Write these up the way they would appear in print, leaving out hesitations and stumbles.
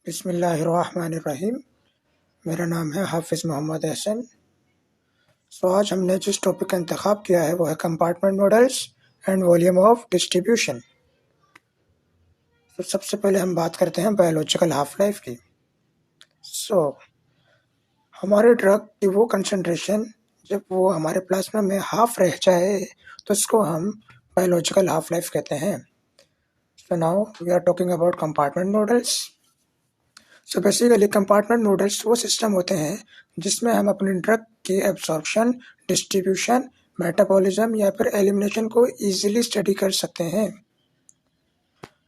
बिस्मिल्लाहिर्रहमानिर्रहीम। मेरा नाम है हाफिज़ मोहम्मद एहसन। आज हमने जिस टॉपिक का इंतखाब किया है वो है compartment models and volume of distribution. तो सबसे पहले हम बात करते हैं बायोलॉजिकल हाफ लाइफ की। हमारे ड्रग की वो कंसंट्रेशन जब वो हमारे प्लाज्मा में हाफ रह जाए तो इसको हम बायोलॉजिकल हाफ लाइफ कहते हैं। So now we are talking about compartment models. So basically compartment models वो सिस्टम होते हैं जिसमें हम अपने ड्रग के एब्जॉर्प्शन, डिस्ट्रीब्यूशन, मेटाबॉलिज्म या फिर एलिमिनेशन को इजीली स्टडी कर सकते हैं।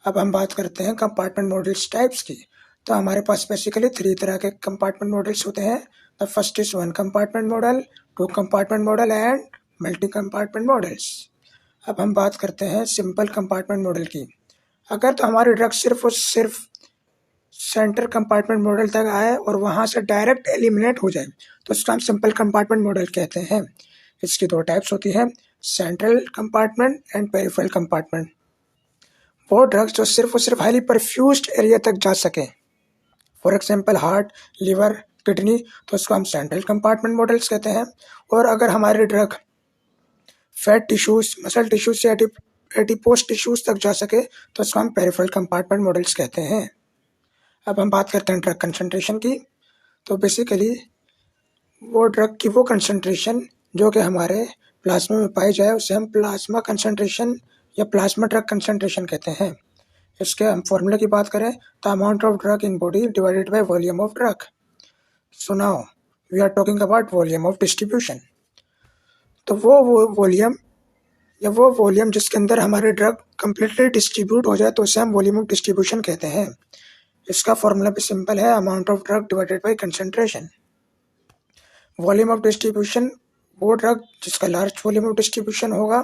अब हम बात करते हैं कंपार्टमेंट मॉडल्स टाइप्स की। तो हमारे पास बेसिकली 3 तरह के कंपार्टमेंट मॉडल्स होते हैं। The first is one compartment model, two compartment model and multi compartment models. अब हम बात करते हैं सिंपल कंपार्टमेंट मॉडल की। अगर तो हमारी ड्रग सिर्फ और सिर्फ सेंटर कंपार्टमेंट मॉडल तक आए और वहाँ से डायरेक्ट एलिमिनेट हो जाए तो इसको हम सिंपल कंपार्टमेंट मॉडल कहते हैं। इसकी 2 टाइप्स होती हैं, central compartment and peripheral compartment. वो ड्रग्स जो सिर्फ और सिर्फ हाईली परफ्यूज्ड एरिया तक जा सके, for example heart, liver, kidney, तो इसको हम सेंट्रल कंपार्टमेंट मॉडल्स कहते हैं। और अगर हमारी drug fat tissues, muscle tissues या एडिपोज टिश्यूज तक जा सके तो इसको हम पेरिफेरल कंपार्टमेंट मॉडल्स कहते हैं। अब हम बात करते हैं ड्रग कंसंट्रेशन की। तो बेसिकली वो ड्रग की वो कंसंट्रेशन जो कि हमारे प्लाज्मा में पाई जाए उसे हम प्लाज्मा कंसंट्रेशन या प्लाज्मा ड्रग कंसंट्रेशन कहते हैं। इसके हम फॉर्मूले की बात करें तो amount of drug in body divided by volume of drug. So now we are talking about volume of distribution. तो वो वॉल्यूम जिसके अंदर हमारी ड्रग कंप्लीटली डिस्ट्रीब्यूट हो जाए तो उसे हम वॉल्यूम ऑफ डिस्ट्रीब्यूशन कहते हैं। इसका फॉर्मूला भी सिंपल है, amount of drug divided by concentration. Volume of distribution, वो ड्रग जिसका लार्ज वॉल्यूम ऑफ डिस्ट्रीब्यूशन होगा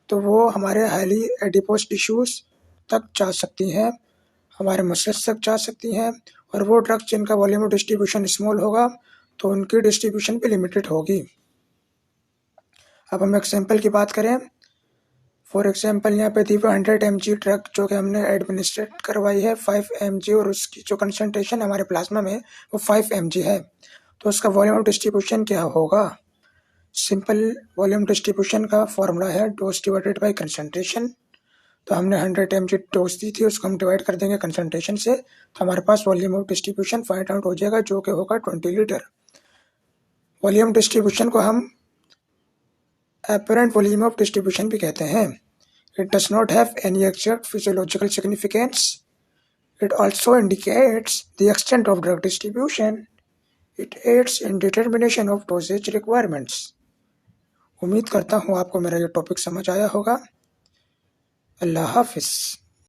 तो वो हमारे हाईली एडिपोज टिश्यूज तक जा सकती हैं, हमारे मसल्स तक जा सकती हैं। और वो ड्रग जिनका वॉल्यूम ऑफ डिस्ट्रीब्यूशन स्मॉल होगा तो उनकी डिस्ट्रीब्यूशन भी लिमिटेड होगी। अब हम एग्जाम्पल की बात करें, फॉर एग्जाम्पल यहाँ पे दी हुई 100 mg ड्रग जो कि हमने एडमिनिस्ट्रेट करवाई है 5 mg और उसकी जो कंसंट्रेशन हमारे प्लाज्मा में वो 5 mg है, तो उसका वॉल्यूम ऑफ डिस्ट्रीब्यूशन क्या होगा। सिंपल वॉल्यूम डिस्ट्रीब्यूशन का फॉर्मूला है डोज डिवाइडेड बाय कंसंट्रेशन। तो हमने 100 mg डोज दी थी, उसको हम डिवाइड कर देंगे कंसंट्रेशन से तो हमारे पास volume of distribution find out हो जाएगा जो कि होगा 20 लीटर। वॉल्यूम डिस्ट्रीब्यूशन को हम apparent volume of distribution भी कहते हैं। It does not have any exact physiological significance. It also indicates the extent of drug distribution. It aids in determination of dosage requirements. उम्मीद करता हूँ आपको मेरा ये टॉपिक समझ आया होगा। अल्लाह हाफिज़।